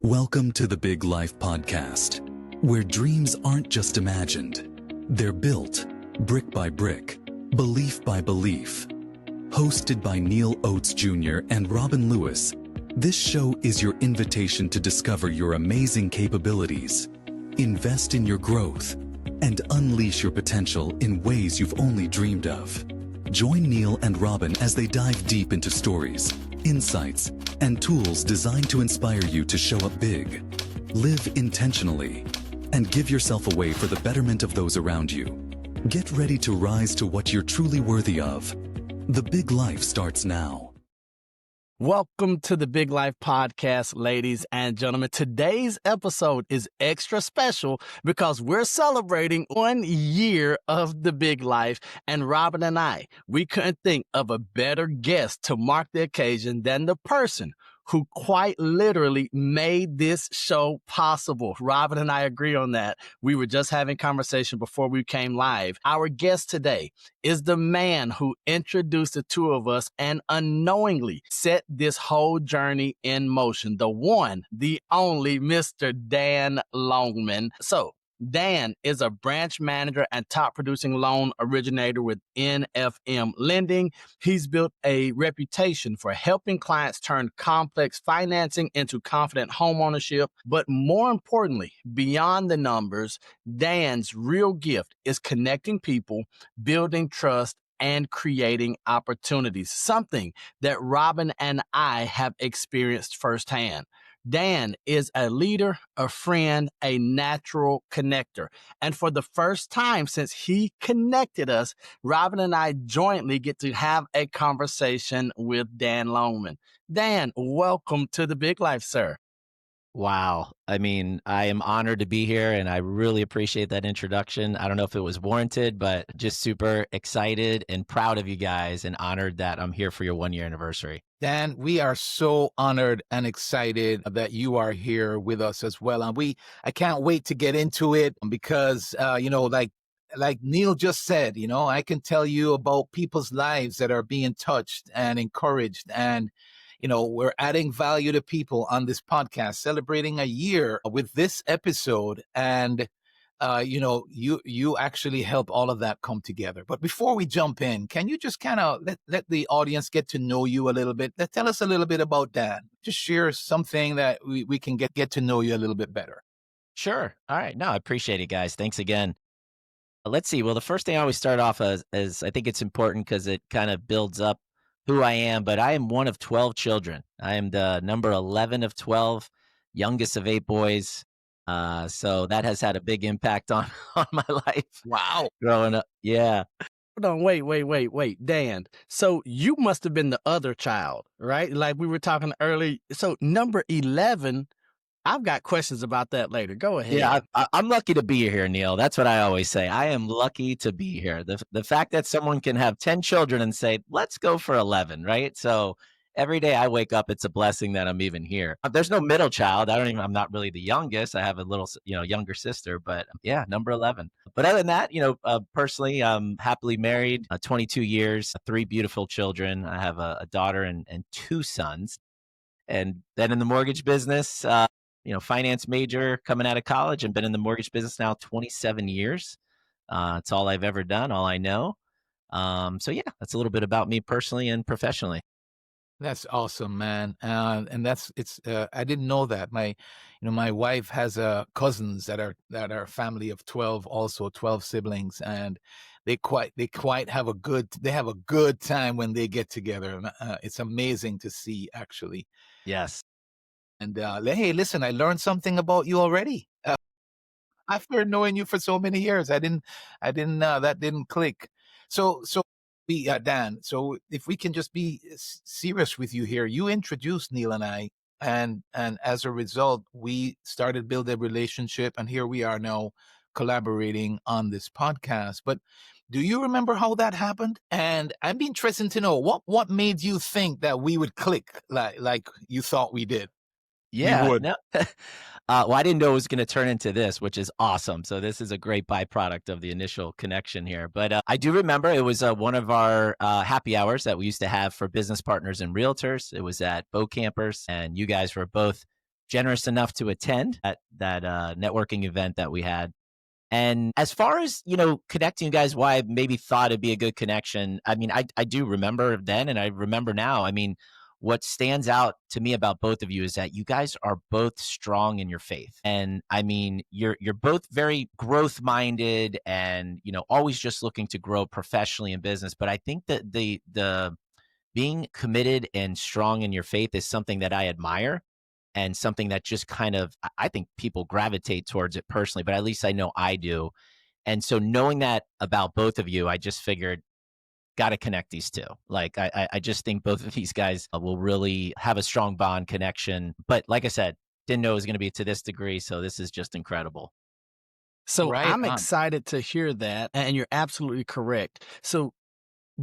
Welcome to the Big Life Podcast, where dreams aren't just imagined, they're built brick by brick, belief by belief. Hosted by Neal Oates Jr. and Robin Lewis, this show is your invitation to discover your amazing capabilities, invest in your growth, and unleash your potential in ways you've only dreamed of. Join Neal and Robin as they dive deep into stories, insights, and tools designed to inspire you to show up big, live intentionally, and give yourself away for the betterment of those around you. Get ready to rise to what you're truly worthy of. The Big Life starts now. Welcome to the Big Life Podcast, ladies and gentlemen. Today's episode is extra special because we're celebrating 1 year of the Big Life, and Robin and we couldn't think of a better guest to mark the occasion than the person who quite literally made this show possible. Robin and I agree on that. We were just having conversation before we came live. Our guest today is the man who introduced the two of us and unknowingly set this whole journey in motion. The one, the only Mr. Dan Longman. So, Dan is a branch manager and top producing loan originator with NFM Lending. He's built a reputation for helping clients turn complex financing into confident homeownership. But more importantly, beyond the numbers, Dan's real gift is connecting people, building trust, and creating opportunities, something that Robin and I have experienced firsthand. Dan is a leader, a friend, a natural connector. And for the first time since he connected us, Robin and I jointly get to have a conversation with Dan Longman. Dan, welcome to the Big Life, sir. Wow. I mean, I am honored to be here and I really appreciate that introduction. I don't know if it was warranted, but just super excited and proud of you guys and honored that I'm here for your 1 year anniversary. Dan, we are so honored and excited that you are here with us as well. And I can't wait to get into it because, like Neal just said, I can tell you about people's lives that are being touched and encouraged, and we're adding value to people on this podcast, celebrating a year with this episode. And, you actually help all of that come together. But before we jump in, can you just kind of let the audience get to know you a little bit? Tell us a little bit about Dan. Just share something that we can get to know you a little bit better. Sure. All right. No, I appreciate it, guys. Thanks again. Let's see. Well, the first thing I always start off as I think it's important because it kind of builds up who I am, but I am one of 12 children. I am the number 11 of 12, youngest of 8 boys. So that has had a big impact on my life. Wow. Growing up. Yeah. Hold on, wait, Dan. So you must have been the other child, right? Like we were talking early. So number 11, I've got questions about that later. Go ahead. Yeah, I'm lucky to be here, Neal. That's what I always say. I am lucky to be here. The fact that someone can have 10 children and say, let's go for 11, right? So every day I wake up, it's a blessing that I'm even here. There's no middle child. I'm not really the youngest. I have a little, younger sister, but yeah, number 11. But other than that, personally, I'm happily married, 22 years, 3 beautiful children. I have a daughter and 2 sons. And then in the mortgage business, finance major coming out of college and been in the mortgage business now 27 years. It's all I've ever done, all I know. So yeah, that's a little bit about me personally and professionally. That's awesome, man. And I didn't know that. My wife has cousins that are a family of 12, also 12 siblings, and they quite have a good time when they get together. It's amazing to see, actually. Yes. And hey, listen, I learned something about you already. After knowing you for so many years, that didn't click. So Dan, so if we can just be serious with you here, you introduced Neal and I, and as a result, we started building a relationship, and here we are now collaborating on this podcast. But do you remember how that happened? And I'd be interested to know what made you think that we would click like you thought we did. Yeah. No, well, I didn't know it was going to turn into this, which is awesome. So this is a great byproduct of the initial connection here. But I do remember it was one of our happy hours that we used to have for business partners and realtors. It was at Boat Campers, and you guys were both generous enough to attend that networking event that we had. And as far as, connecting you guys, why I maybe thought it'd be a good connection, I mean, I do remember then and I remember now. I mean, what stands out to me about both of you is that you guys are both strong in your faith. And I mean, you're both very growth minded and, always just looking to grow professionally in business. But I think that the being committed and strong in your faith is something that I admire and something that just kind of, I think people gravitate towards it personally, but at least I know I do. And so knowing that about both of you, I just figured, got to connect these two. Like, I just think both of these guys will really have a strong bond connection. But like I said, didn't know it was going to be to this degree. So this is just incredible. So Right I'm on. excited to hear that. And you're absolutely correct. So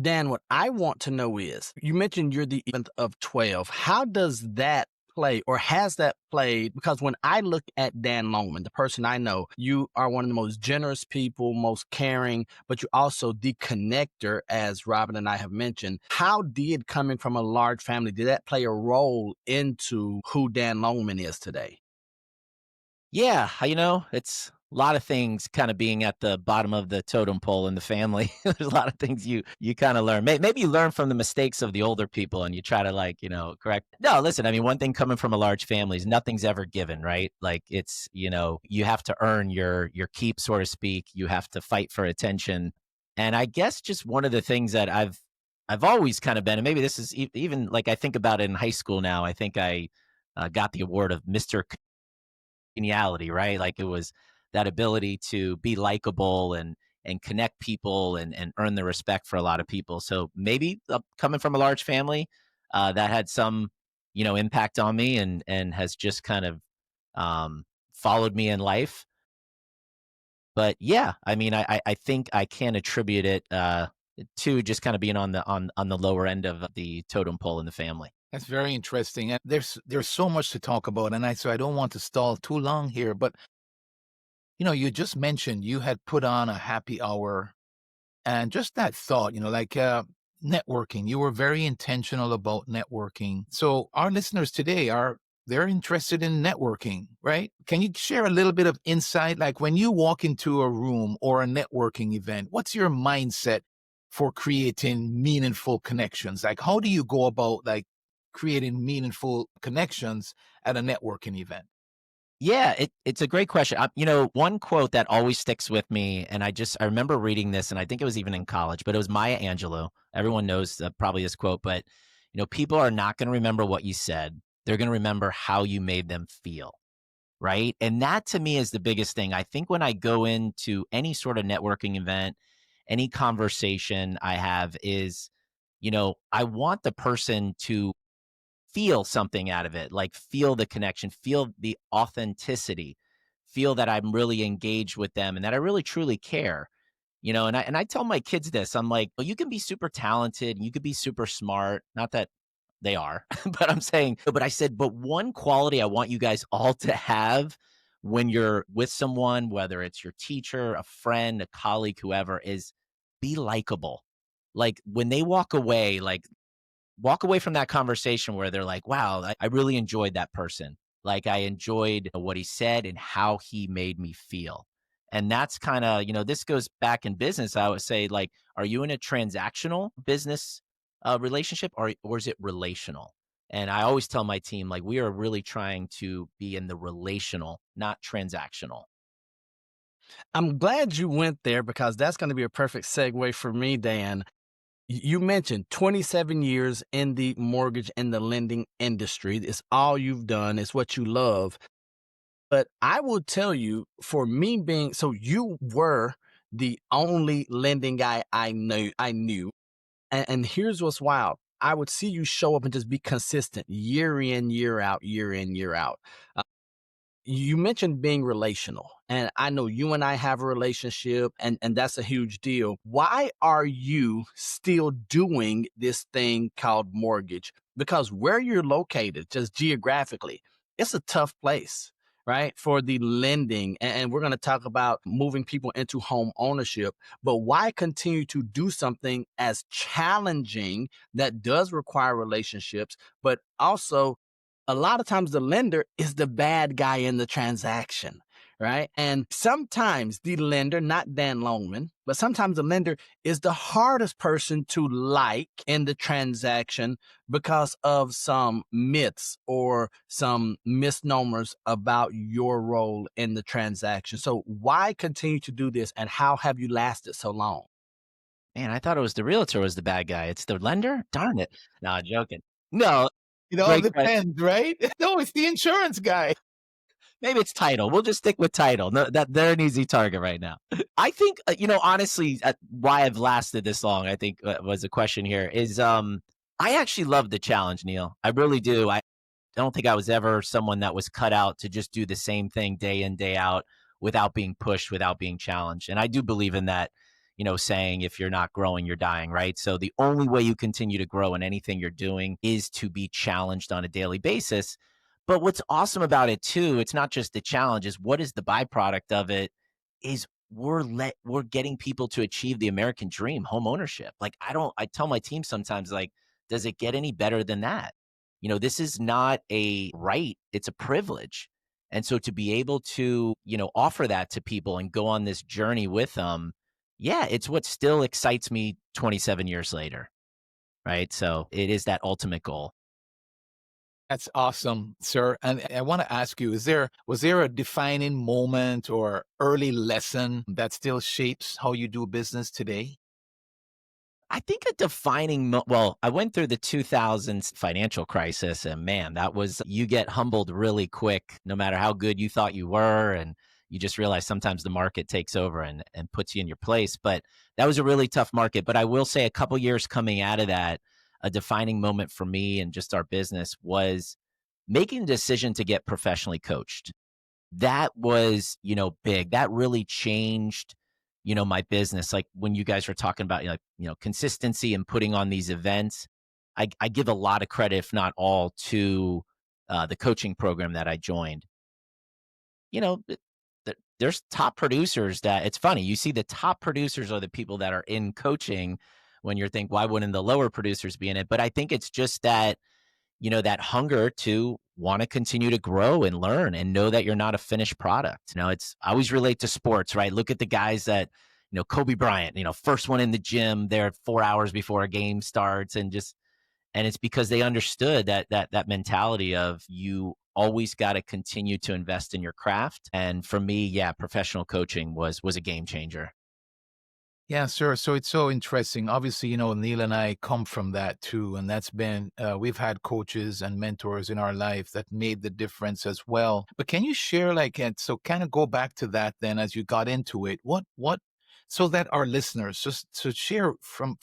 Dan, what I want to know is, you mentioned you're the 11th of 12. How does that play, or has that played? Because when I look at Dan Longman, the person I know, you are one of the most generous people, most caring, but you're also the connector, as Robin and I have mentioned. How did coming from a large family, did that play a role into who Dan Longman is today? Yeah, it's a lot of things kind of being at the bottom of the totem pole in the family. There's a lot of things you kind of learn. Maybe you learn from the mistakes of the older people and you try to correct. No, listen, I mean, one thing coming from a large family is nothing's ever given, right? Like it's, you have to earn your keep, so to speak. You have to fight for attention. And I guess just one of the things that I've always kind of been, and maybe this is even like I think about it in high school now, I think I got the award of Mr. Geniality, right? Like it was that ability to be likable and connect people and earn the respect for a lot of people. So maybe coming from a large family, that had some, impact on me and has just kind of followed me in life. But yeah, I mean, I think I can attribute it to just kind of being on the lower end of the totem pole in the family. That's very interesting. And there's so much to talk about, and so I don't want to stall too long here. But you just mentioned you had put on a happy hour, and just that thought, networking. You were very intentional about networking. So our listeners today they're interested in networking, right? Can you share a little bit of insight? Like when you walk into a room or a networking event, what's your mindset for creating meaningful connections? Like how do you go about creating meaningful connections at a networking event? Yeah, it's a great question. One quote that always sticks with me, and I remember reading this, and I think it was even in college, but it was Maya Angelou. Everyone knows probably this quote, but people are not going to remember what you said. They're going to remember how you made them feel, right? And that to me is the biggest thing. I think when I go into any sort of networking event, any conversation I have is, I want the person to feel something out of it, like feel the connection, feel the authenticity, feel that I'm really engaged with them and that I really truly care. And I tell my kids this. I'm like, well, you can be super talented, you could be super smart. Not that they are, but I'm saying, but I said, but one quality I want you guys all to have when you're with someone, whether it's your teacher, a friend, a colleague, whoever, is be likable. Like when they walk away from that conversation where they're like, wow, I really enjoyed that person. Like I enjoyed what he said and how he made me feel. And that's kind of, this goes back in business. I would say, like, are you in a transactional business relationship or is it relational? And I always tell my team, like, we are really trying to be in the relational, not transactional. I'm glad you went there because that's going to be a perfect segue for me, Dan. You mentioned 27 years in the mortgage and the lending industry. It's all you've done. It's what you love. But I will tell you, for me so you were the only lending guy I knew. And here's what's wild. I would see you show up and just be consistent year in, year out, year in, year out. You mentioned being relational, and I know you and I have a relationship, and that's a huge deal. Why are you still doing this thing called mortgage? Because where you're located, just geographically, it's a tough place, right? For the lending. And we're going to talk about moving people into home ownership. But why continue to do something as challenging that does require relationships, but also a lot of times the lender is the bad guy in the transaction, right? And sometimes the lender, not Dan Longman, but sometimes the lender is the hardest person to like in the transaction because of some myths or some misnomers about your role in the transaction. So why continue to do this, and how have you lasted so long? Man, I thought it was the realtor was the bad guy. It's the lender? Darn it. No, joking. No, It all great question. depends, right? No, it's the insurance guy. Maybe it's title. We'll just stick with title. No, that they're an easy target right now. I think honestly, why I've lasted this long, I think was the question here is I actually love the challenge, Neil. I really do. I don't think I was ever someone that was cut out to just do the same thing day in, day out without being pushed, without being challenged. And I do believe in that, saying if you're not growing, you're dying, right? So the only way you continue to grow in anything you're doing is to be challenged on a daily basis. But what's awesome about it too, it's not just the challenge, is what is the byproduct of it is we're getting people to achieve the American dream, home ownership. Like I tell my team sometimes, like, does it get any better than that? This is not a right, it's a privilege. And so to be able to, offer that to people and go on this journey with them, yeah, it's what still excites me 27 years later. Right. So it is that ultimate goal. That's awesome, sir. And I want to ask you, was there a defining moment or early lesson that still shapes how you do business today? I think a defining well, I went through the 2000s financial crisis, and man, that was, you get humbled really quick no matter how good you thought you were, and you just realize sometimes the market takes over and puts you in your place. But that was a really tough market. But I will say a couple years coming out of that, a defining moment for me and just our business was making a decision to get professionally coached. That was, big. That really changed, my business. Like when you guys were talking about, consistency and putting on these events, I give a lot of credit, if not all, to the coaching program that I joined. There's top producers that, it's funny, you see the top producers are the people that are in coaching when you're thinking, why wouldn't the lower producers be in it? But I think it's just that, that hunger to want to continue to grow and learn and know that you're not a finished product. I always relate to sports, right? Look at the guys that, Kobe Bryant, first one in the gym there 4 hours before a game starts, and it's because they understood that mentality of, you always got to continue to invest in your craft. And for me, yeah, professional coaching was a game changer. Yeah, sure. So it's so interesting. Obviously, Neil and I come from that too. And that's been, we've had coaches and mentors in our life that made the difference as well. But can you share, like, and so kind of go back to that then as you got into it, so that our listeners, just to share from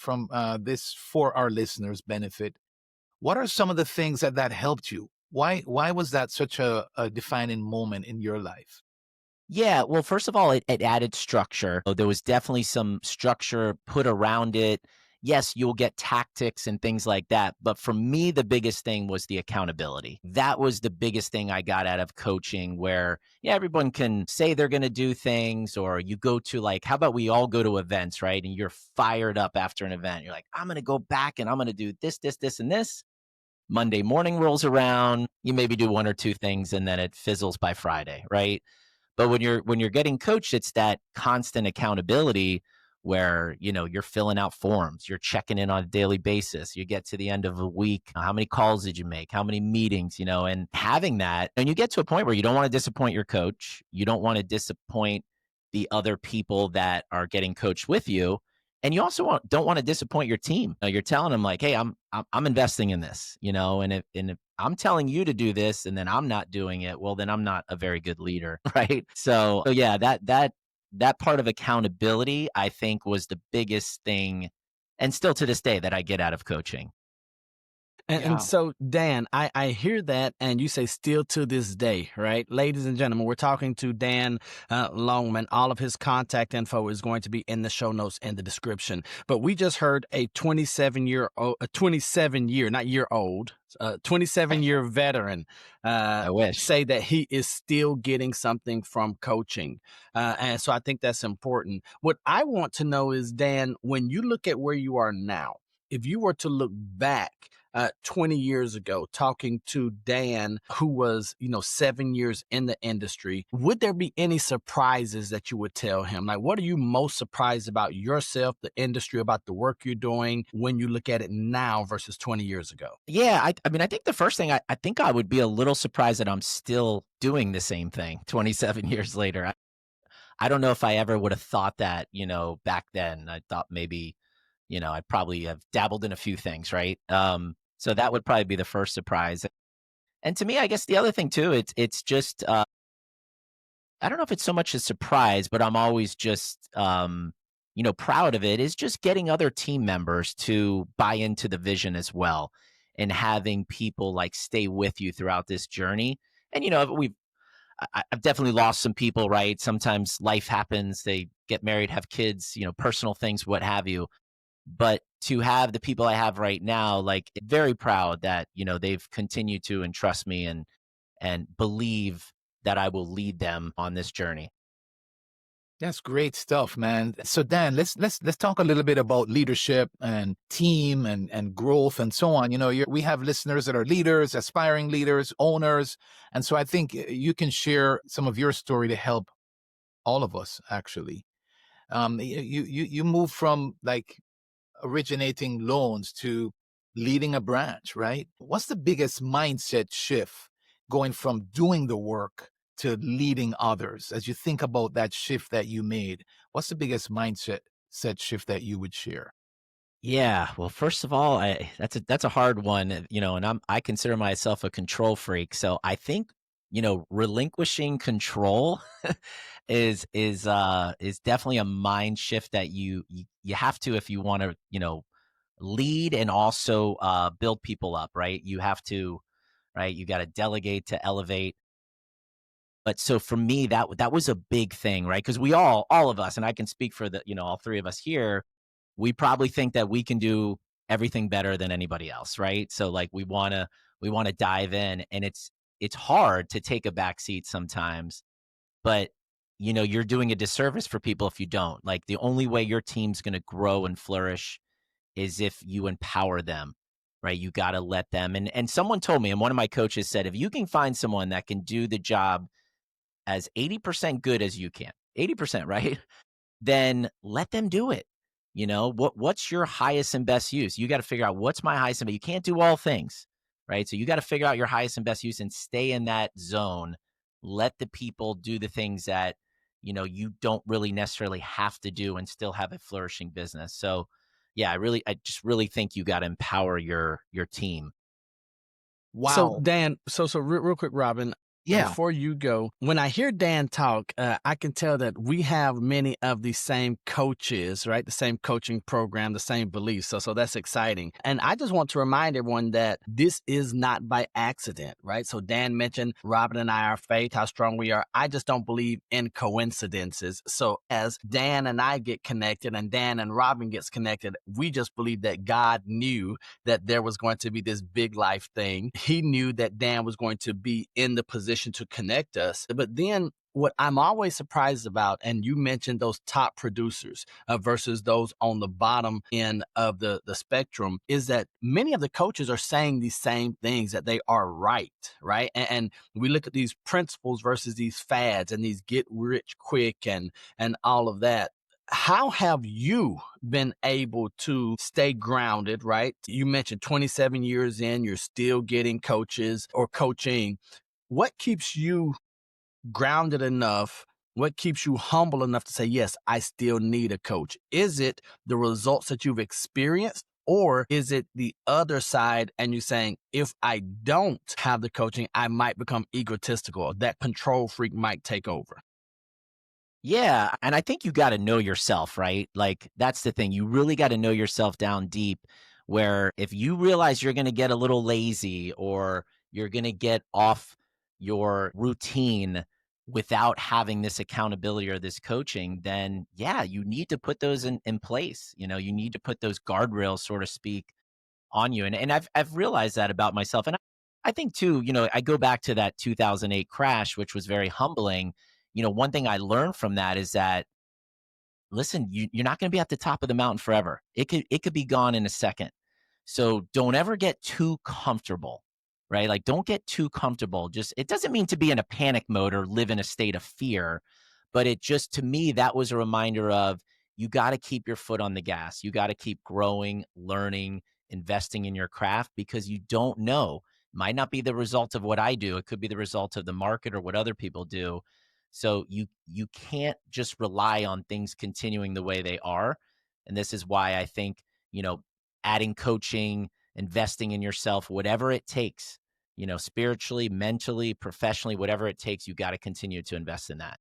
this for our listeners' benefit, what are some of the things that helped you? Why was that such a defining moment in your life? Yeah, well, first of all, it added structure. There was definitely some structure put around it. Yes, you'll get tactics and things like that. But for me, the biggest thing was the accountability. That was the biggest thing I got out of coaching, where, yeah, everyone can say they're going to do things, or you go to, like, how about we all go to events, right? And you're fired up after an event. You're like, I'm going to go back and I'm going to do this, this, this, and this. Monday morning rolls around. You maybe do one or two things and then it fizzles by Friday, right? But when you're getting coached, it's that constant accountability where, you're filling out forms, you're checking in on a daily basis. You get to the end of a week, how many calls did you make? How many meetings, and having that, and you get to a point where you don't want to disappoint your coach. You don't want to disappoint the other people that are getting coached with you. And you also don't want to disappoint your team. You're telling them, like, hey, I'm investing in this, and if I'm telling you to do this and then I'm not doing it, well, then I'm not a very good leader, right? So yeah, that part of accountability, I think, was the biggest thing, and still to this day, that I get out of coaching. And Yeah. so, Dan, I hear that, and you say still to this day, right? Ladies and gentlemen, we're talking to Dan Longman. All of his contact info is going to be in the show notes and the description. But we just heard a 27-year, not year old, 27-year veteran I wish. say that he is still getting something from coaching. And so I think that's important. What I want to know is, Dan, when you look at where you are now, if you were to look back 20 years ago, talking to Dan, who was, 7 years in the industry, would there be any surprises that you would tell him? Like, what are you most surprised about yourself, the industry, about the work you're doing when you look at it now versus 20 years ago? Yeah, I mean, I think the first thing I think I would be a little surprised that I'm still doing the same thing 27 years later. I don't know if I ever would have thought that, back then. I thought maybe, I'd probably have dabbled in a few things, right? So that would probably be the first surprise. And to me, I guess the other thing too, it's just I don't know if it's so much a surprise, but I'm always just proud of it, is just getting other team members to buy into the vision as well, and having people like stay with you throughout this journey. And I've definitely lost some people, right? Sometimes life happens, they get married, have kids, personal things, what have you. But to have the people I have right now, like, very proud that, they've continued to entrust me and believe that I will lead them on this journey. That's great stuff, man. So Dan, let's talk a little bit about leadership and team and growth and so on. We have listeners that are leaders, aspiring leaders, owners, and so I think you can share some of your story to help all of us. Actually, you move from like originating loans to leading a branch, right? What's the biggest mindset shift going from doing the work to leading others? As you think about that shift that you made, what's the biggest mindset set shift that you would share? Yeah, well, first of all, that's a hard one, and I consider myself a control freak. So I think, relinquishing control is definitely a mind shift that you have to, if you want to, lead and also build people up, right? You have to, right? You got to delegate to elevate. But so for me, that was a big thing, right? Because all of us, and I can speak for all three of us here, we probably think that we can do everything better than anybody else, right? So like we want to dive in, and it's hard to take a back seat sometimes, but you're doing a disservice for people if you don't. Like, the only way your team's going to grow and flourish is if you empower them, right? You got to let them. And someone told me, and one of my coaches said, if you can find someone that can do the job as 80% good as you can, 80%, right? Then let them do it. What's your highest and best use? You got to figure out what's my highest and best. You can't do all things, right? So you got to figure out your highest and best use and stay in that zone. Let the people do the things that, you don't really necessarily have to do, and still have a flourishing business. So yeah, I just really think you got to empower your team. So Wow. Dan, so real quick, Robin, Yeah. before you go, when I hear Dan talk, I can tell that we have many of the same coaches, right? The same coaching program, the same beliefs. So that's exciting. And I just want to remind everyone that this is not by accident, right? So Dan mentioned Robin and I, our faith, how strong we are. I just don't believe in coincidences. So as Dan and I get connected and Dan and Robin gets connected, we just believe that God knew that there was going to be this big life thing. He knew that Dan was going to be in the position to connect us. But then what I'm always surprised about, and you mentioned those top producers versus those on the bottom end of the spectrum, is that many of the coaches are saying these same things, that they are right? And we look at these principles versus these fads and these get rich quick and all of that. How have you been able to stay grounded, right? You mentioned 27 years in, you're still getting coaches or coaching. What keeps you grounded enough? What keeps you humble enough to say, yes, I still need a coach? Is it the results that you've experienced? Or is it the other side and you saying, if I don't have the coaching, I might become egotistical. That control freak might take over. Yeah, and I think you got to know yourself, right? Like, that's the thing. You really got to know yourself down deep, where if you realize you're going to get a little lazy, or you're going to get off your routine without having this accountability or this coaching, then yeah, you need to put those in place. You need to put those guardrails, so to speak, on you. And I've realized that about myself. And I think too, I go back to that 2008 crash, which was very humbling. One thing I learned from that is that, listen, you're not going to be at the top of the mountain forever. It could be gone in a second. So don't ever get too comfortable, right? Like don't get too comfortable. Just it doesn't mean to be in a panic mode or live in a state of fear, but it just to me that was a reminder of you got to keep your foot on the gas. You got to keep growing, learning, investing in your craft because you don't know. Might not be the result of what I do. It could be the result of the market or what other people do. So you can't just rely on things continuing the way they are. And this is why I think, adding coaching, investing in yourself, whatever it takes, spiritually, mentally, professionally, whatever it takes, you got to continue to invest in that.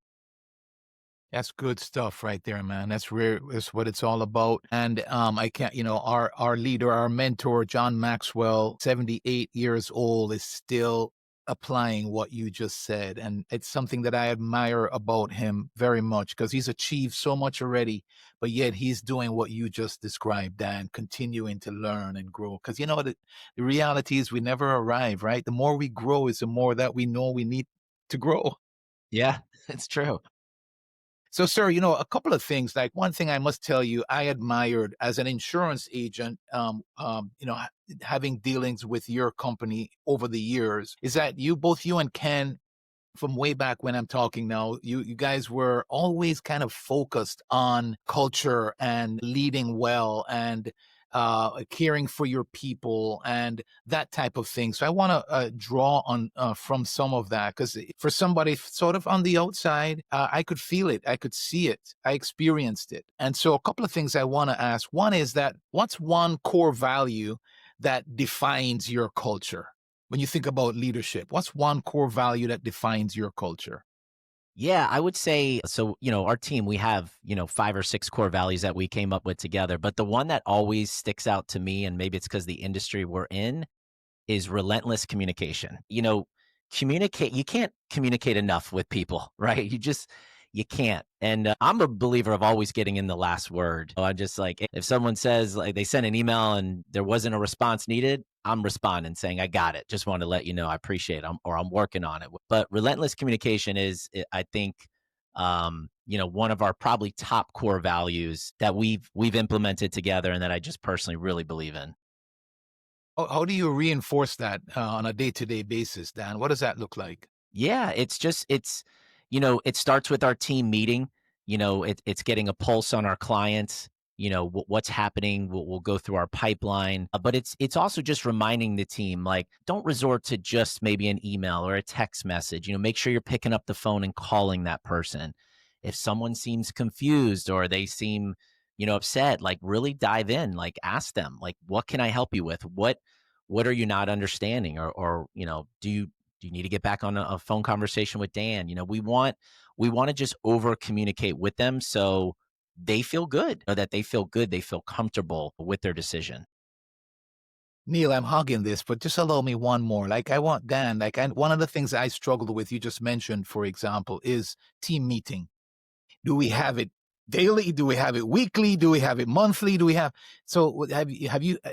That's good stuff right there, man. That's rare. That's what it's all about. And I can't, our leader, our mentor, John Maxwell, 78 years old, is still applying what you just said. And it's something that I admire about him very much because he's achieved so much already, but yet he's doing what you just described, Dan, continuing to learn and grow. Because the reality is we never arrive, right? The more we grow is the more that we know we need to grow. Yeah, it's true. So, sir, a couple of things. Like one thing I must tell you, I admired as an insurance agent, having dealings with your company over the years, is that both you and Ken, from way back when I'm talking now, you guys were always kind of focused on culture and leading well and caring for your people and that type of thing. So I want to draw on from some of that because for somebody sort of on the outside, I could feel it, I could see it, I experienced it. And so a couple of things I want to ask. One is that what's one core value that defines your culture? When you think about leadership, what's one core value that defines your culture? Yeah, I would say so, our team, we have, 5 or 6 core values that we came up with together, but the one that always sticks out to me, and maybe it's because the industry we're in, is relentless communication. Communicate, you can't communicate enough with people, right? You can't. And I'm a believer of always getting in the last word. I'm just like, if someone says like they sent an email and there wasn't a response needed, I'm responding saying, I got it. Just want to let you know I appreciate it or I'm working on it. But relentless communication is, I think, one of our probably top core values that we've implemented together and that I just personally really believe in. How do you reinforce that on a day-to-day basis, Dan? What does that look like? Yeah, it starts with our team meeting. It's getting a pulse on our clients. What's happening. We'll go through our pipeline, but it's also just reminding the team, like, don't resort to just maybe an email or a text message. Make sure you're picking up the phone and calling that person. If someone seems confused or they seem, upset, like really dive in, like ask them, like, what can I help you with? What are you not understanding? Or do you need to get back on a phone conversation with Dan? We want to just over communicate with them so they feel good, or that they feel good, they feel comfortable with their decision. Neil, I'm hogging this, but just allow me one more. Like I want Dan, one of the things I struggled with, you just mentioned, for example, is team meeting. Do we have it daily? Do we have it weekly? Do we have it monthly? So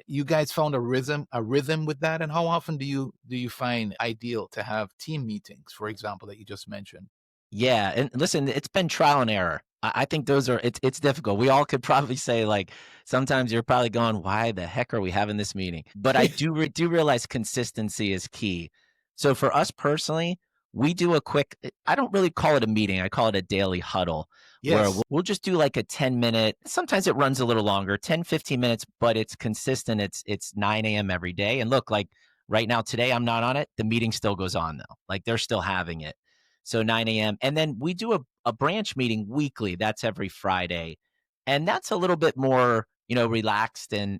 you guys found a rhythm with that? And how often do you find ideal to have team meetings, for example, that you just mentioned? Yeah, and listen, it's been trial and error. I think it's difficult. We all could probably say, like, sometimes you're probably going, why the heck are we having this meeting? But I do realize consistency is key. So for us personally, we do a quick, I don't really call it a meeting. I call it a daily huddle where Yes. we'll just do like a 10-minute, sometimes it runs a little longer, 10, 15 minutes, but it's consistent. It's 9 a.m. every day. And look, like right now, today I'm not on it. The meeting still goes on though. Like they're still having it. So 9 a.m. And then we do a branch meeting weekly. That's every Friday. And that's a little bit more, relaxed and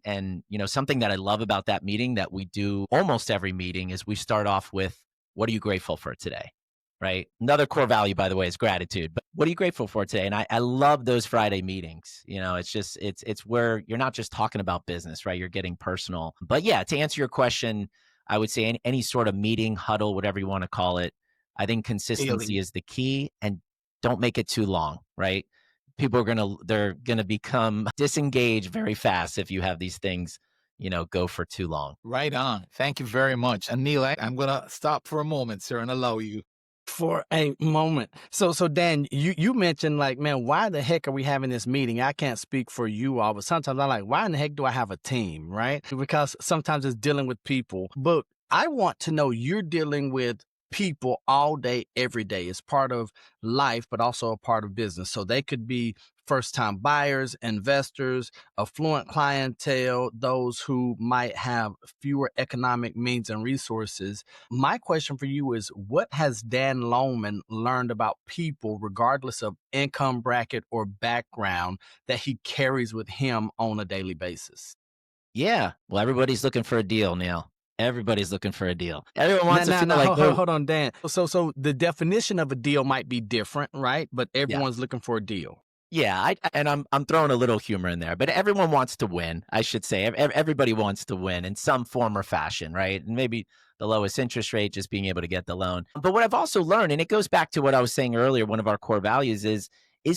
something that I love about that meeting that we do almost every meeting is we start off with, what are you grateful for today? Right. Another core value, by the way, is gratitude. But what are you grateful for today? And I love those Friday meetings. It's where you're not just talking about business, right? You're getting personal. But yeah, to answer your question, I would say any sort of meeting, huddle, whatever you want to call it, I think consistency Daily. is the key, and don't make it too long, right? They're gonna become disengaged very fast if you have these things, go for too long. Right on. Thank you very much. And Neil, I'm going to stop for a moment, sir, and allow you. For a moment. So Dan, you mentioned like, man, why the heck are we having this meeting? I can't speak for you all, but sometimes I'm like, why in the heck do I have a team, right? Because sometimes it's dealing with people. But I want to know you're dealing with people all day, every day. It's part of life, but also a part of business. So they could be first-time buyers, investors, affluent clientele, those who might have fewer economic means and resources. My question for you is, what has Dan Longman learned about people, regardless of income bracket or background, that he carries with him on a daily basis? Yeah. Well, everybody's looking for a deal, Neil. Everybody's looking for a deal. Everyone Now, wants to now, feel now, like hold, they're, hold, hold on, Dan. So the definition of a deal might be different, right? But yeah. everyone's looking for a deal. Yeah, I'm throwing a little humor in there, but everyone wants to win. I should say everybody wants to win in some form or fashion, right? And maybe the lowest interest rate, just being able to get the loan. But what I've also learned, and it goes back to what I was saying earlier, one of our core values is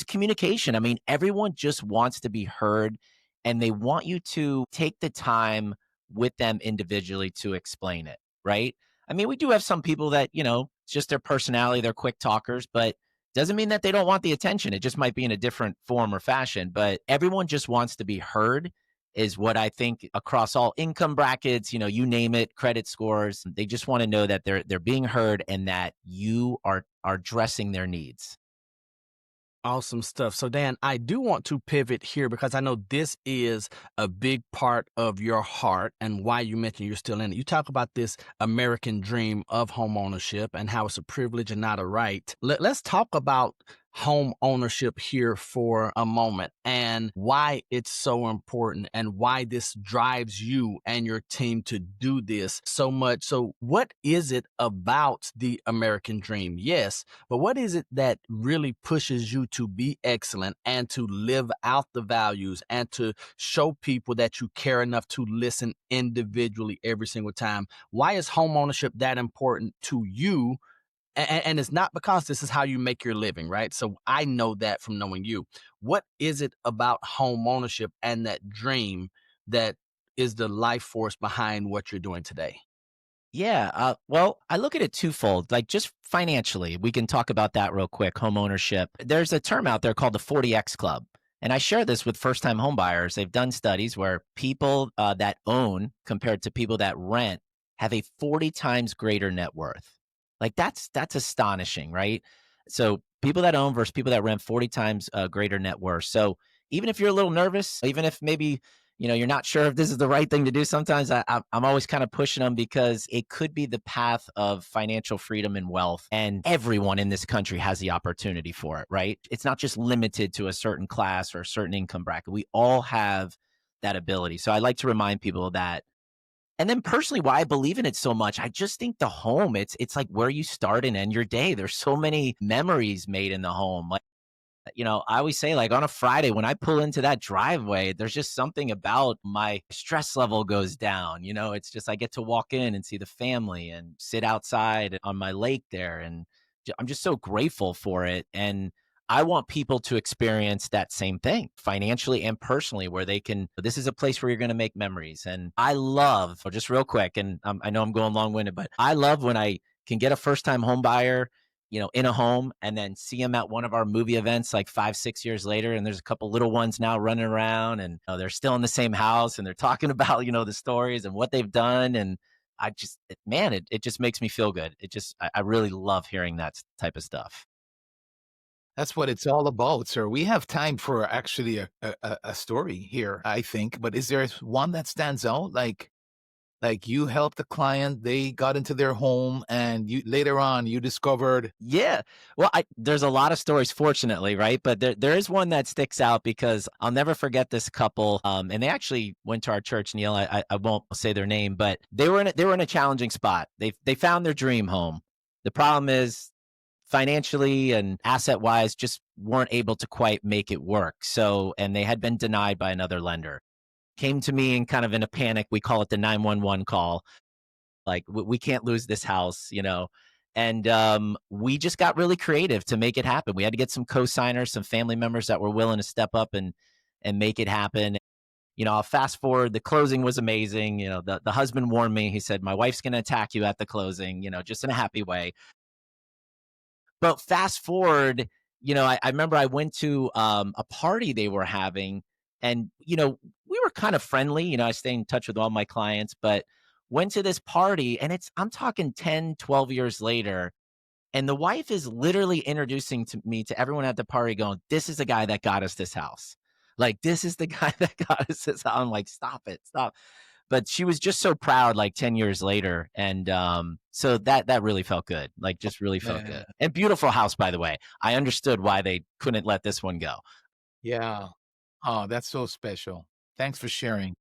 communication. I mean, everyone just wants to be heard, and they want you to take the time with them individually to explain it, right? I mean, we do have some people that, it's just their personality, they're quick talkers, but doesn't mean that they don't want the attention. It just might be in a different form or fashion, but everyone just wants to be heard is what I think across all income brackets, you name it, credit scores. They just want to know that they're being heard and that you are addressing their needs. Awesome stuff. So, Dan, I do want to pivot here because I know this is a big part of your heart and why you mentioned you're still in it. You talk about this American dream of home ownership and how it's a privilege and not a right. Let's talk about home ownership here for a moment and why it's so important and why this drives you and your team to do this so much. So, what is it about the American dream? Yes, but what is it that really pushes you to be excellent and to live out the values and to show people that you care enough to listen individually every single time? Why is home ownership that important to you? And it's not because this is how you make your living, right? So I know that from knowing you. What is it about home ownership and that dream that is the life force behind what you're doing today? Yeah. Well, I look at it twofold, like just financially. We can talk about that real quick. Home ownership. There's a term out there called the 40X Club. And I share this with first time home buyers. They've done studies where people that own compared to people that rent have a 40 times greater net worth. Like that's astonishing, right? So people that own versus people that rent 40 times greater net worth. So even if you're a little nervous, even if maybe you're not sure if this is the right thing to do. Sometimes I'm always kind of pushing them because it could be the path of financial freedom and wealth. And everyone in this country has the opportunity for it, right? It's not just limited to a certain class or a certain income bracket. We all have that ability. So I like to remind people of that. And then personally, why I believe in it so much, I just think the home, it's like where you start and end your day. There's so many memories made in the home. Like, I always say, like, on a Friday when I pull into that driveway, there's just something about my stress level goes down. It's just I get to walk in and see the family and sit outside on my lake there. And I'm just so grateful for it. And I want people to experience that same thing financially and personally, where this is a place where you're going to make memories. And I love, just real quick, and I know I'm going long winded, but I love when I can get a first time home buyer in a home and then see them at one of our movie events like 5-6 years later. And there's a couple little ones now running around and they're still in the same house and they're talking about, the stories and what they've done. And it just makes me feel good. I really love hearing that type of stuff. That's what it's all about, sir. We have time for actually a story here, I think. But is there one that stands out? Like you helped the client, they got into their home, and you later on you discovered. Yeah. Well, there's a lot of stories, fortunately, right? But there is one that sticks out because I'll never forget this couple. And they actually went to our church, Neil. I won't say their name, but they were in a challenging spot. They found their dream home. The problem is financially and asset wise just weren't able to quite make it work. So, and they had been denied by another lender. Came to me and kind of in a panic. We call it the 911 call. Like, we can't lose this house. And we just got really creative to make it happen. We had to get some co-signers, some family members that were willing to step up and make it happen. I'll fast forward. The closing was amazing. The husband warned me. He said, my wife's going to attack you at the closing, just in a happy way. But fast forward, I remember I went to a party they were having, and we were kind of friendly. I stay in touch with all my clients, but went to this party, and I'm talking 10, 12 years later, and the wife is literally introducing to me to everyone at the party, going, "This is the guy that got us this house. Like, this is the guy that got us this house." I'm like, "Stop it, stop." But she was just so proud, like 10 years later, and so that really felt good. Like, just really felt Yeah. good. And beautiful house, by the way. I understood why they couldn't let this one go. Yeah. Oh, that's so special. Thanks for sharing.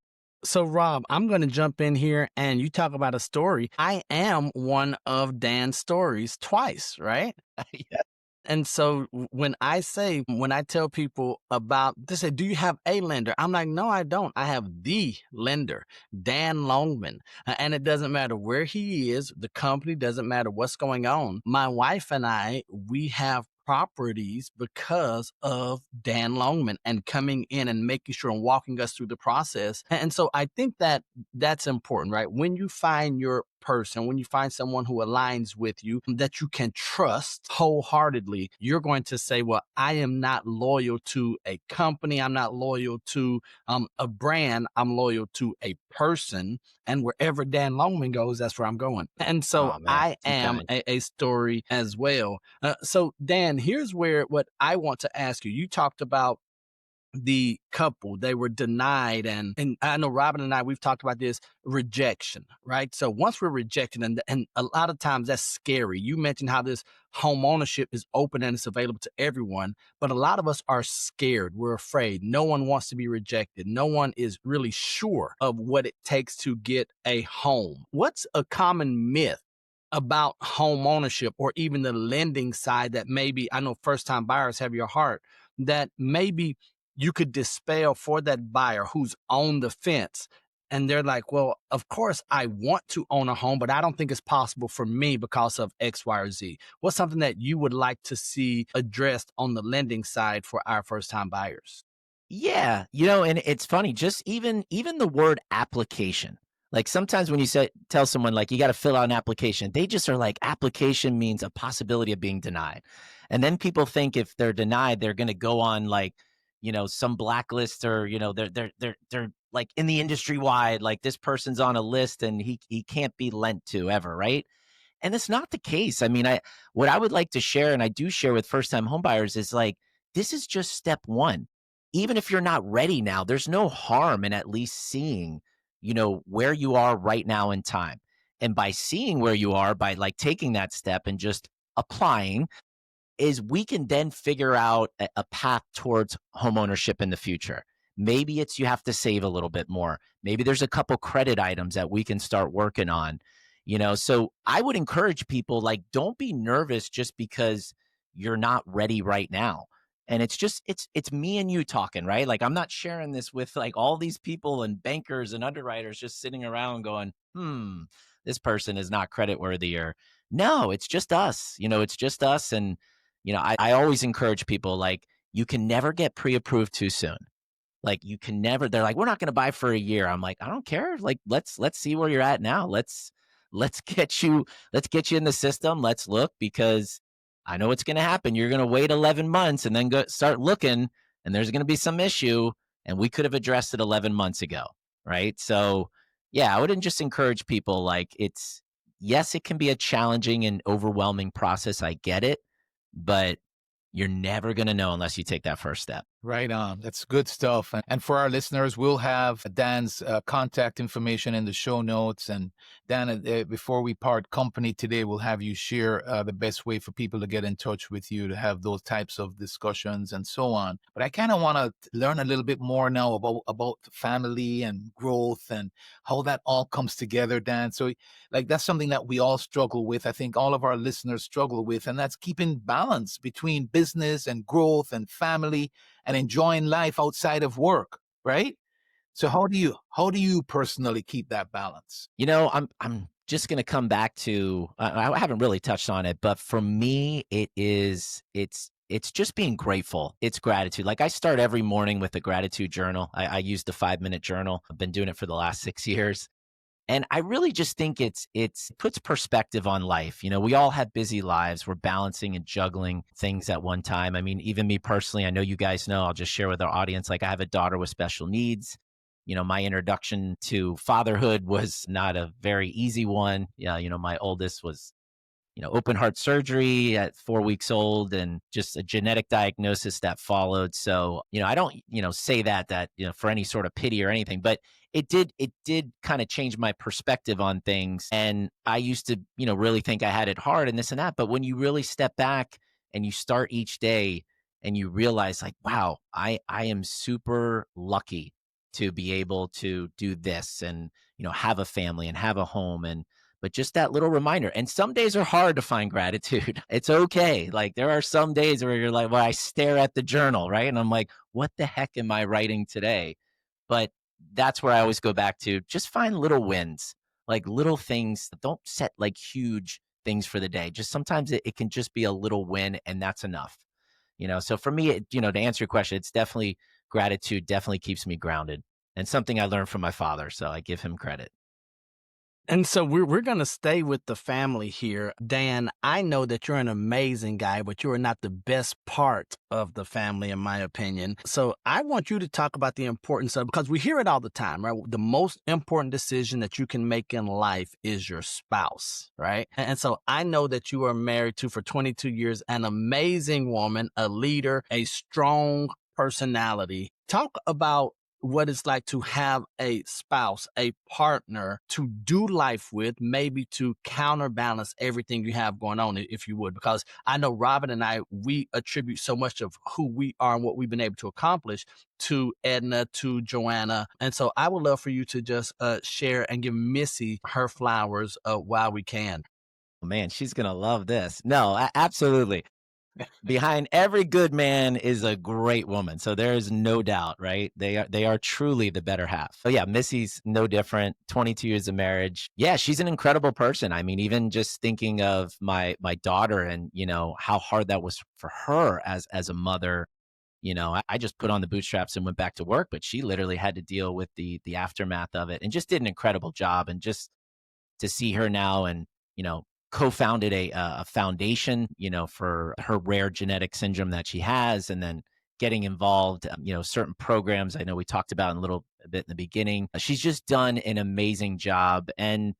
So, Rob, I'm going to jump in here and you talk about a story. I am one of Dan's stories twice, right? Yeah. And so when I tell people about, they say, "Do you have a lender?" I'm like, "No, I don't. I have the lender, Dan Longman." And it doesn't matter where he is, the company doesn't matter what's going on. My wife and I, we have properties because of Dan Longman and coming in and making sure and walking us through the process. And so I think that that's important, right? When you find your person, when you find someone who aligns with you that you can trust wholeheartedly, you're going to say, "Well, I am not loyal to a company. I'm not loyal to a brand. I'm loyal to a person. And wherever Dan Longman goes, that's where I'm going." And so Oh man, I too am kind. a story as well. So, Dan, here's where what I want to ask you. You talked about the couple, they were denied, and I know Robin and I, we've talked about this rejection, right? So once we're rejected, and a lot of times that's scary. You mentioned how this home ownership is open and it's available to everyone, but a lot of us are scared. We're afraid. No one wants to be rejected. No one is really sure of what it takes to get a home. What's a common myth about home ownership, or even the lending side, that maybe, I know first time buyers have your heart, that maybe you could dispel for that buyer who's on the fence, and they're like, "Well, of course I want to own a home, but I don't think it's possible for me because of X, Y, or Z." What's something that you would like to see addressed on the lending side for our first time buyers? Yeah, and it's funny, just even the word application. Like sometimes when you tell someone like you got to fill out an application, they just are like, application means a possibility of being denied. And then people think if they're denied, they're going to go on like, some blacklist, or they're like in the industry wide, like this person's on a list and he can't be lent to ever, right? And it's not the case. I mean, what I would like to share, and I do share with first time homebuyers, is like, this is just step one. Even if you're not ready now, there's no harm in at least seeing, where you are right now in time. And by seeing where you are, by like taking that step and just applying, is we can then figure out a path towards homeownership in the future. Maybe it's you have to save a little bit more. Maybe there's a couple credit items that we can start working on. So I would encourage people, like, don't be nervous just because you're not ready right now. And it's me and you talking, right? Like, I'm not sharing this with like all these people and bankers and underwriters just sitting around going, this person is not credit worthy, or no, it's just us. It's just us. And I always encourage people, like, you can never get pre-approved too soon. Like, you can never, they're like, "We're not going to buy for a year." I'm like, I don't care. Like, let's see where you're at now. Let's get you in the system. Let's look, because I know what's going to happen. You're going to wait 11 months and then go start looking, and there's going to be some issue, and we could have addressed it 11 months ago. Right. So yeah, I would just encourage people, like, yes, it can be a challenging and overwhelming process. I get it, but you're never going to know unless you take that first step. Right on. That's good stuff. And for our listeners, we'll have Dan's contact information in the show notes. And Dan, before we part company today, we'll have you share the best way for people to get in touch with you, to have those types of discussions and so on. But I kind of want to learn a little bit more now about family and growth and how that all comes together, Dan. So like, that's something that we all struggle with. I think all of our listeners struggle with, and that's keeping balance between business and growth and family and enjoying life outside of work, right? So how do you personally keep that balance? I'm just going to come back to, I haven't really touched on it, but for me, it's just being grateful. It's gratitude. Like, I start every morning with a gratitude journal. I use the 5-minute journal. I've been doing it for the last 6 years. And I really just think it's puts perspective on life. We all have busy lives. We're balancing and juggling things at one time. I mean, even me personally, I know you guys know, I'll just share with our audience, like I have a daughter with special needs. My introduction to fatherhood was not a very easy one. Yeah, my oldest was open heart surgery at 4 weeks old and just a genetic diagnosis that followed. So, I don't, say that, for any sort of pity or anything, but it did kind of change my perspective on things. And I used to, really think I had it hard and this and that. But when you really step back and you start each day and you realize like, wow, I am super lucky to be able to do this and, have a family and have a home but just that little reminder. And some days are hard to find gratitude. It's okay. Like there are some days where you're like, well, I stare at the journal, right? And I'm like, what the heck am I writing today? But that's where I always go back to just find little wins, like little things. Don't set like huge things for the day. Just sometimes it can just be a little win and that's enough. So for me, to answer your question, it's definitely gratitude definitely keeps me grounded and something I learned from my father. So I give him credit. And so we're going to stay with the family here. Dan, I know that you're an amazing guy, but you are not the best part of the family, in my opinion. So I want you to talk about the importance of, because we hear it all the time, right? The most important decision that you can make in life is your spouse, right? And so I know that you are married to, for 22 years, an amazing woman, a leader, a strong personality. Talk about what it's like to have a spouse, a partner to do life with, maybe to counterbalance everything you have going on, if you would. Because I know Robin and I, we attribute so much of who we are and what we've been able to accomplish to Edna, to Joanna. And so I would love for you to just share and give Missy her flowers while we can. Oh, man, she's going to love this. No, absolutely. Behind every good man is a great woman. So there is no doubt, right? They are truly the better half. So yeah, Missy's no different. 22 years of marriage. Yeah, she's an incredible person. I mean, even just thinking of my daughter and, how hard that was for her as a mother. I just put on the bootstraps and went back to work, but she literally had to deal with the aftermath of it and just did an incredible job. And just to see her now and, co-founded a foundation, for her rare genetic syndrome that she has, and then getting involved, certain programs I know we talked about in a little bit in the beginning. She's just done an amazing job. And,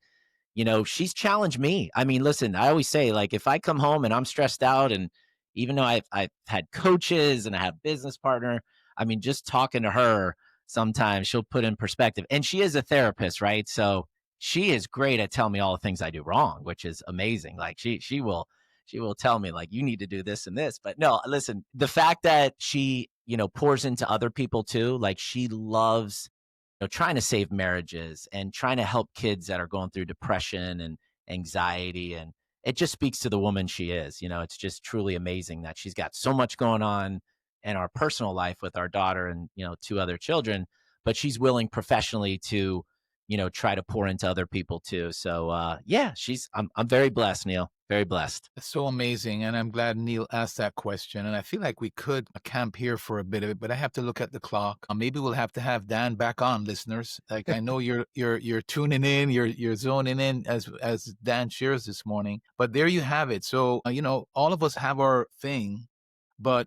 she's challenged me. I mean, listen, I always say, like, if I come home and I'm stressed out, and even though I've had coaches and I have business partner, I mean, just talking to her, sometimes she'll put in perspective. And she is a therapist, right? So she is great at telling me all the things I do wrong, which is amazing. Like she will tell me like, you need to do this and this. But no, listen, the fact that she, pours into other people too, like she loves, trying to save marriages and trying to help kids that are going through depression and anxiety. And it just speaks to the woman she is. It's just truly amazing that she's got so much going on in our personal life with our daughter and, 2 other children, but she's willing professionally to, try to pour into other people too. So yeah, I'm very blessed, Neal. Very blessed. It's so amazing. And I'm glad Neal asked that question. And I feel like we could camp here for a bit of it, but I have to look at the clock. Maybe we'll have to have Dan back on, listeners. Like I know you're tuning in, you're zoning in as Dan shares this morning. But there you have it. So all of us have our thing, but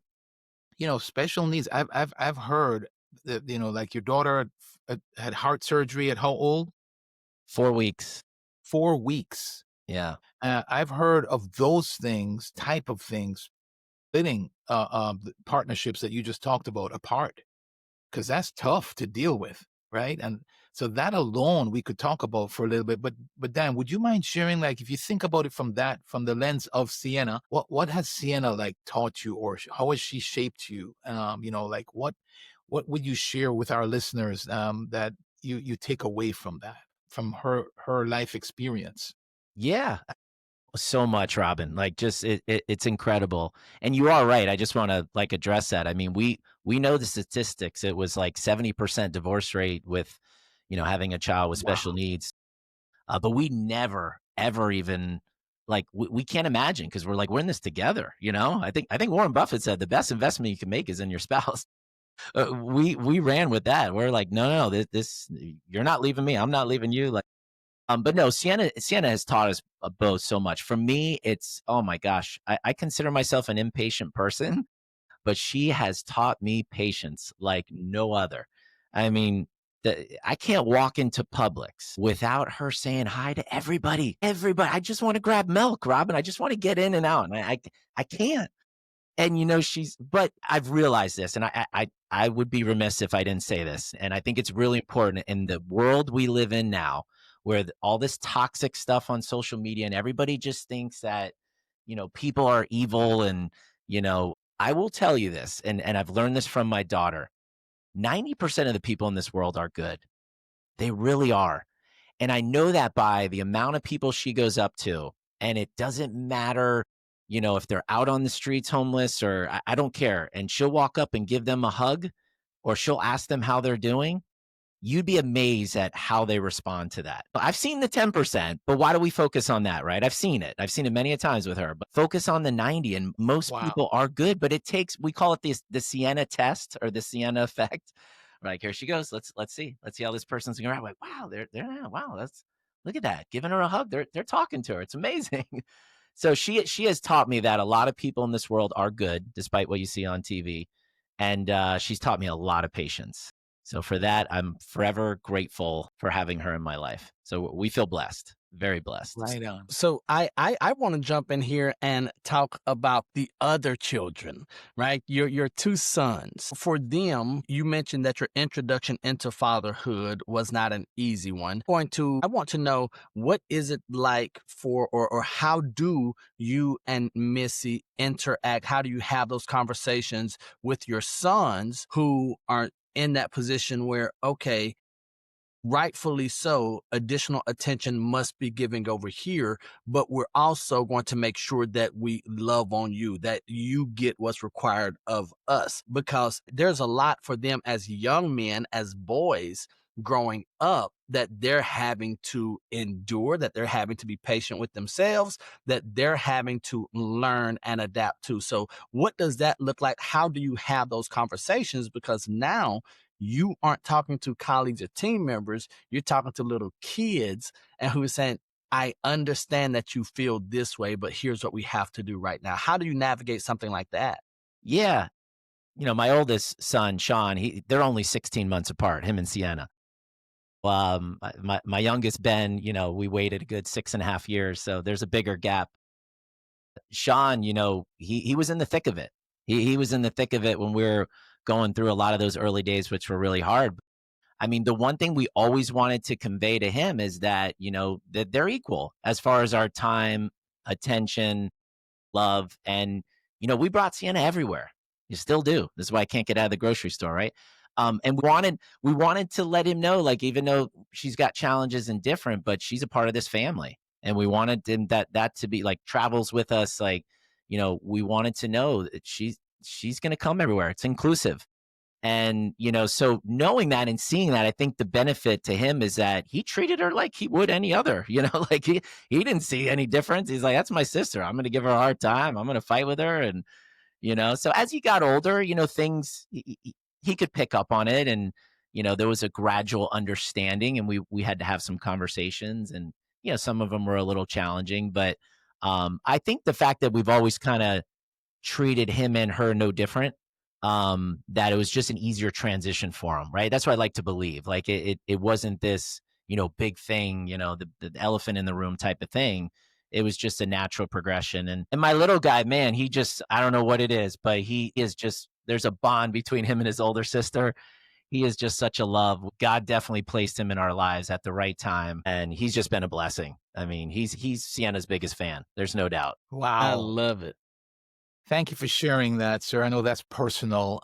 special needs. I've heard that, like your daughter had heart surgery at how old? 4 weeks. 4 weeks. Yeah. I've heard of those things, type of things, splitting the partnerships that you just talked about apart, because that's tough to deal with, right? And so that alone we could talk about for a little bit. But Dan, would you mind sharing, like, if you think about it from the lens of Sienna, what has Sienna like taught you, or how has she shaped you? Like what would you share with our listeners that you take away from that, from her life experience? Yeah. So much, Robin. Like just it's incredible. And you are right. I just want to like address that. I mean, we know the statistics. It was like 70% divorce rate with, having a child with special needs. But we never, ever even like we can't imagine, because we're in this together. I think Warren Buffett said the best investment you can make is in your spouse. We ran with that. We're like, no, this you're not leaving me. I'm not leaving you. Like, But no, Sienna has taught us both so much. For me, it's, oh my gosh, I consider myself an impatient person, but she has taught me patience like no other. I mean, I can't walk into Publix without her saying hi to everybody. Everybody, I just want to grab milk, Robin. I just want to get in and out, and I can't. And but I've realized this, and I would be remiss if I didn't say this. And I think it's really important in the world we live in now, where all this toxic stuff on social media, and everybody just thinks that, people are evil. And, I will tell you this, and I've learned this from my daughter. 90% of the people in this world are good. They really are. And I know that by the amount of people she goes up to, and it doesn't matter, if they're out on the streets homeless, or I don't care. And she'll walk up and give them a hug, or she'll ask them how they're doing. You'd be amazed at how they respond to that. I've seen the 10%, but why do we focus on that, right? I've seen it many a times with her, but focus on the 90, and most people are good, but we call it the Sienna test, or the Sienna effect. Like, here she goes. Let's see how this person's going to react. Like, wow, wow, look at that. Giving her a hug. They're talking to her. It's amazing. So she has taught me that a lot of people in this world are good, despite what you see on TV. And she's taught me a lot of patience. So for that, I'm forever grateful for having her in my life. So we feel blessed, very blessed. Right on. So I want to jump in here and talk about the other children, right? Your two sons. For them, you mentioned that your introduction into fatherhood was not an easy one. I want to know, what is it like or how do you and Missy interact? How do you have those conversations with your sons who are in that position where, okay, rightfully so, additional attention must be given over here, but we're also going to make sure that we love on you, that you get what's required of us, because there's a lot for them as young men, as boys growing up, that they're having to endure, that they're having to be patient with themselves, that they're having to learn and adapt to. So what does that look like? How do you have those conversations? Because now you aren't talking to colleagues or team members, you're talking to little kids, and who are saying, I understand that you feel this way, but here's what we have to do right now. How do you navigate something like that? Yeah. My oldest son, Sean, they're only 16 months apart, him and Sienna. My youngest, Ben, we waited a good 6.5 years, so there's a bigger gap. Sean, he was in the thick of it. He was in the thick of it when we were going through a lot of those early days, which were really hard. I mean, the one thing we always wanted to convey to him is that, that they're equal as far as our time, attention, love. And, we brought Sienna everywhere. You still do. This is why I can't get out of the grocery store, right? And we wanted to let him know, like, even though she's got challenges and different, but she's a part of this family. And we wanted him that to be like, travels with us. Like, we wanted to know that she's going to come everywhere. It's inclusive. And, so knowing that and seeing that, I think the benefit to him is that he treated her like he would any other, like he didn't see any difference. He's like, that's my sister. I'm going to give her a hard time. I'm going to fight with her. And, so as he got older, things he could pick up on it. And, there was a gradual understanding, and we had to have some conversations, and, some of them were a little challenging, but I think the fact that we've always kind of treated him and her no different, that it was just an easier transition for him, right? That's what I like to believe. Like it wasn't this, big thing, the elephant in the room type of thing. It was just a natural progression. And my little guy, man, I don't know what it is, but he is just, there's a bond between him and his older sister. He is just such a love. God definitely placed him in our lives at the right time, and he's just been a blessing. I mean, he's Sienna's biggest fan. There's no doubt. Wow. I love it. Thank you for sharing that, sir. I know that's personal,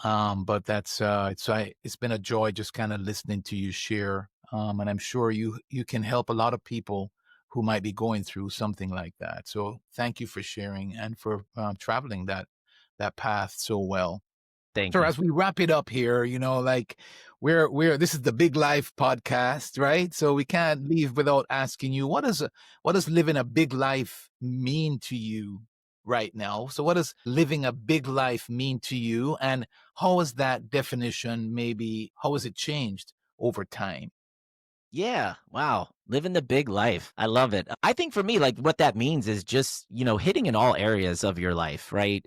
but it's been a joy just kind of listening to you share. And I'm sure you can help a lot of people who might be going through something like that. So thank you for sharing and for traveling that path so well. Thank So you. as we wrap it up here, like this is the Big Life podcast, right? So we can't leave without asking you, what does living a big life mean to you right now? So what does living a big life mean to you, and how has that definition how has it changed over time? Yeah. Wow. Living the big life. I love it. I think for me, like what that means is just, hitting in all areas of your life, right?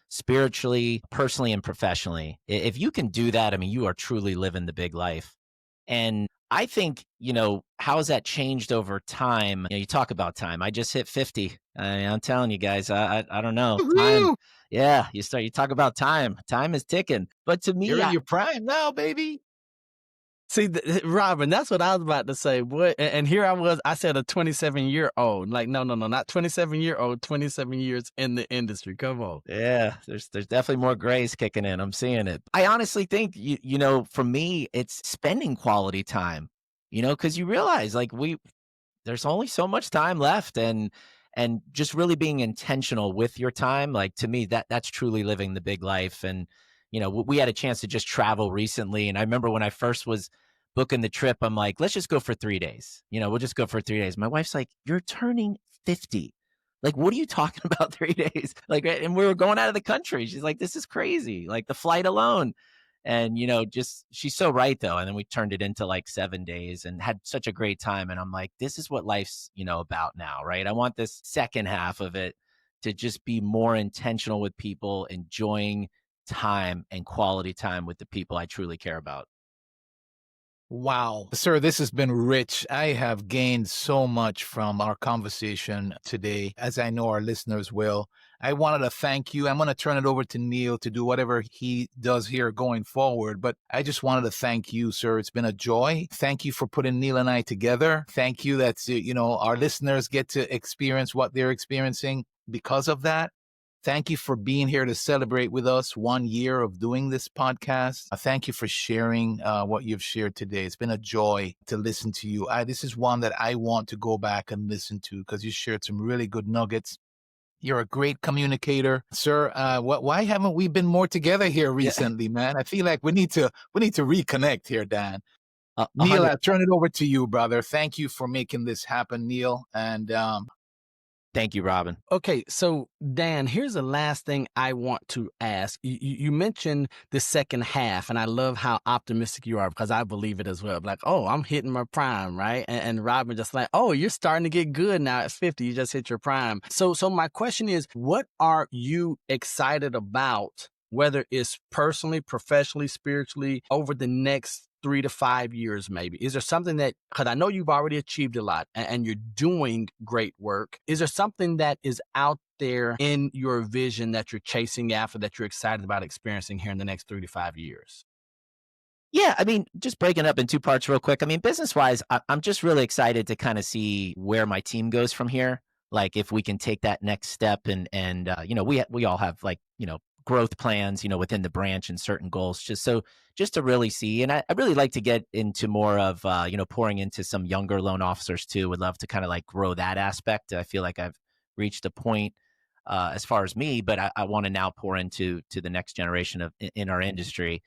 Spiritually, personally, and professionally. If you can do that, I mean, you are truly living the big life. And I think, how has that changed over time? You talk about time. I just hit 50. I'm telling you guys, I don't know. Time. Woo-hoo! Yeah. You talk about time. Time is ticking. But to You're me, in your prime now, baby. See, Robin, that's what I was about to say. What? And here I was. I said a 27-year-old. Like, no, no, no, not 27-year-old. 27 years in the industry. Come on. yeah, there's definitely more grays kicking in. I'm seeing it. I honestly think for me, it's spending quality time. Because you realize like there's only so much time left, and just really being intentional with your time. Like to me, that's truly living the big life. And we had a chance to just travel recently, and I remember when I first was booking the trip, I'm like, let's just go for 3 days. We'll just go for 3 days. My wife's like, you're turning 50. Like, what are you talking about 3 days? Like, and we were going out of the country. She's like, this is crazy. Like the flight alone. And, just she's so right though. And then we turned it into like 7 days and had such a great time. And I'm like, this is what life's, about now, right? I want this second half of it to just be more intentional with people, enjoying time and quality time with the people I truly care about. Wow. Sir, this has been rich. I have gained so much from our conversation today, as I know our listeners will. I wanted to thank you. I'm going to turn it over to Neal to do whatever he does here going forward, but I just wanted to thank you, sir. It's been a joy. Thank you for putting Neal and I together. Thank you that, our listeners get to experience what they're experiencing because of that. Thank you for being here to celebrate with us 1 year of doing this podcast. Thank you for sharing what you've shared today. It's been a joy to listen to you. This is one that I want to go back and listen to because you shared some really good nuggets. You're a great communicator, sir. Why haven't we been more together here recently, man? I feel like we need to reconnect here, Dan. Neal, I'll turn it over to you, brother. Thank you for making this happen, Neal. And Thank you, Robin. Okay, so Dan, here's the last thing I want to ask. You mentioned the second half, and I love how optimistic you are because I believe it as well. Like, oh, I'm hitting my prime, right? And Robin just like, oh, you're starting to get good now at 50. You just hit your prime. So my question is, what are you excited about, whether it's personally, professionally, spiritually, over the next 3 to 5 years, maybe? Is there something that, because I know you've already achieved a lot and you're doing great work. Is there something that is out there in your vision that you're chasing after, that you're excited about experiencing here in the next 3 to 5 years? Yeah, I mean, just breaking up in two parts real quick. I mean, business-wise, I'm just really excited to kind of see where my team goes from here. Like if we can take that next step and we all have like, growth plans, within the branch and certain goals, just to really see. And I really like to get into more of, pouring into some younger loan officers too. Would love to kind of like grow that aspect. I feel like I've reached a point as far as me, but I want to now pour into the next generation in our industry.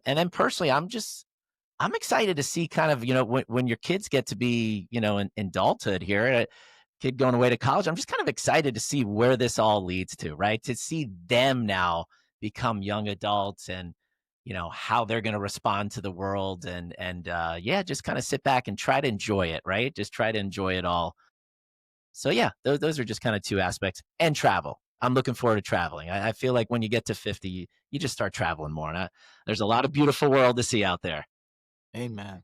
And then personally, I'm excited to see kind of, when your kids get to be, in adulthood here, kid going away to college, I'm just kind of excited to see where this all leads to, right? To see them now become young adults and, how they're going to respond to the world and just kind of sit back and try to enjoy it, right? Just try to enjoy it all. So yeah, those are just kind of two aspects. And travel. I'm looking forward to traveling. I feel like when you get to 50, you just start traveling more. And there's a lot of beautiful world to see out there. amen.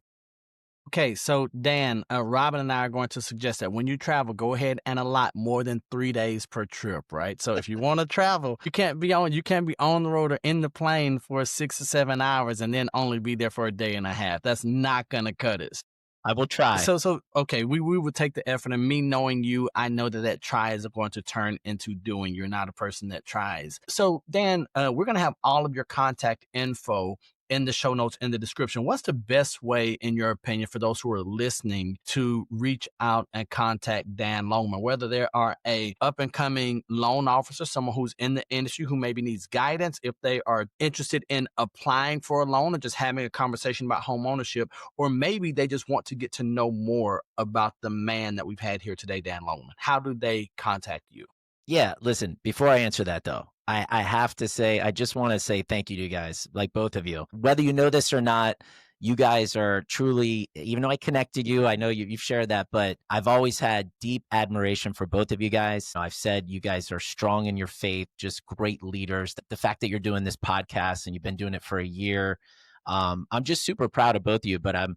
Okay, so Dan, Robin and I are going to suggest that when you travel, go ahead and allot more than 3 days per trip, right? So if you want to travel, you can't be on the road or in the plane for 6 or 7 hours and then only be there for a day and a half. That's not going to cut it. I will try. So okay, we would take the effort, and me knowing you, I know that tries are going to turn into doing. You're not a person that tries. So Dan, we're going to have all of your contact info in the show notes in the description. What's the best way, in your opinion, for those who are listening to reach out and contact Dan Longman, whether they are a up and coming loan officer, someone who's in the industry who maybe needs guidance, if they are interested in applying for a loan or just having a conversation about home ownership, or maybe they just want to get to know more about the man that we've had here today, Dan Longman? How do they contact you? Yeah, listen, before I answer that though, I have to say, I just want to say thank you to you guys, like both of you. Whether you know this or not, You guys are truly, even though I connected you, I know you've shared that, but I've always had deep admiration for both of you guys. I've said you guys are strong in your faith, just great leaders. The fact that you're doing this podcast and you've been doing it for a year, I'm just super proud of both of you, but I'm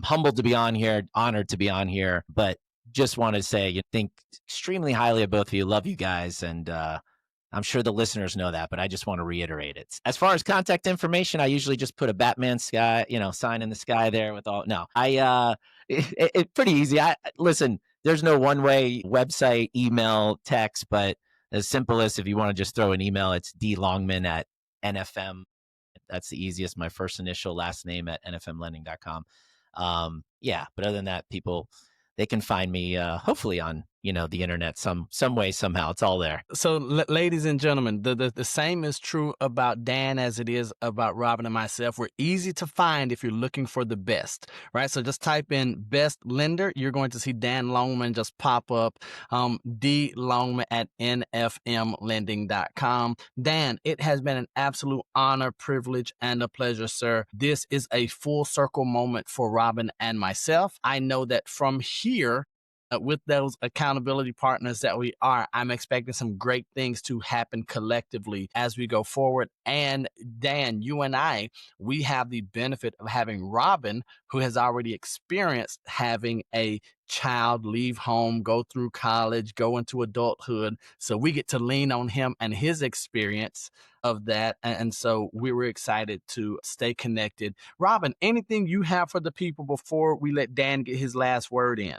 humbled to be on here, honored to be on here, but just want to say you think extremely highly of both of you. Love you guys. And I'm sure the listeners know that, but I just want to reiterate it. As far as contact information, I usually just put a Batman sky, sign in the sky there with all. No, it's pretty easy. Listen, there's no one way website, email, text, but as simple as if you want to just throw an email, it's dlongman at NFM. That's the easiest. My first initial, last name at nfmlending.com. But other than that, people, they can find me hopefully on the internet some way, somehow. It's all there. So ladies and gentlemen, the same is true about Dan as it is about Robin and myself. We're easy to find if you're looking for the best, right? So just type in best lender. You're going to see Dan Longman just pop up. D Longman at nfmlending.com. Dan, it has been an absolute honor, privilege, and a pleasure, sir. This is a full circle moment for Robin and myself. I know that from here, with those accountability partners that we are, I'm expecting some great things to happen collectively as we go forward. And Dan, you and I, we have the benefit of having Robin, who has already experienced having a child leave home, go through college, go into adulthood. So we get to lean on him and his experience of that. And so we were excited to stay connected. Robin, anything you have for the people before we let Dan get his last word in?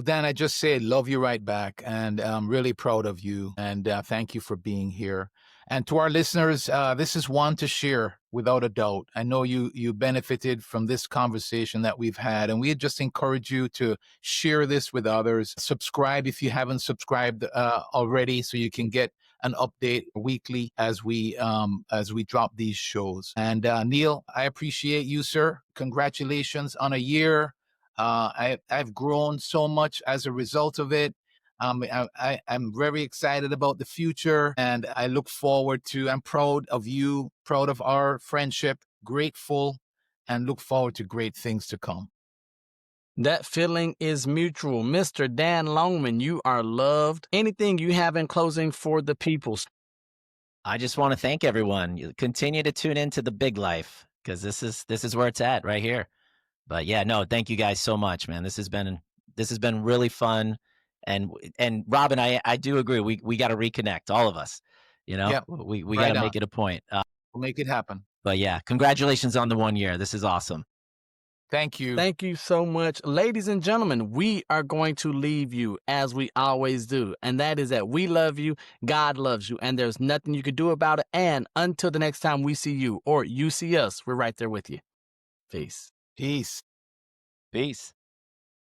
Dan, I just say love you right back, and I'm really proud of you, and thank you for being here. And to our listeners, this is one to share without a doubt. I know you benefited from this conversation that we've had, and we just encourage you to share this with others. Subscribe if you haven't subscribed already, so you can get an update weekly as we drop these shows. And Neal, I appreciate you, sir. Congratulations on a year. I've grown so much as a result of it. I'm very excited about the future, and I look forward to, I'm proud of you, proud of our friendship, grateful, and look forward to great things to come. That feeling is mutual. Mr. Dan Longman, you are loved. Anything you have in closing for the people? I just want to thank everyone. You continue to tune into The Big Life, because this is where it's at, right here. But yeah, no, thank you guys so much, man. This has been really fun. And Robin, I do agree. We got to reconnect, all of us. Yeah, we right got to on. make it a point. We'll make it happen. But yeah, congratulations on the 1 year. This is awesome. Thank you. Thank you so much. Ladies and gentlemen, we are going to leave you as we always do. And that is that we love you, God loves you, and there's nothing you can do about it. And until the next time we see you or you see us, we're right there with you. Peace. Peace. Peace.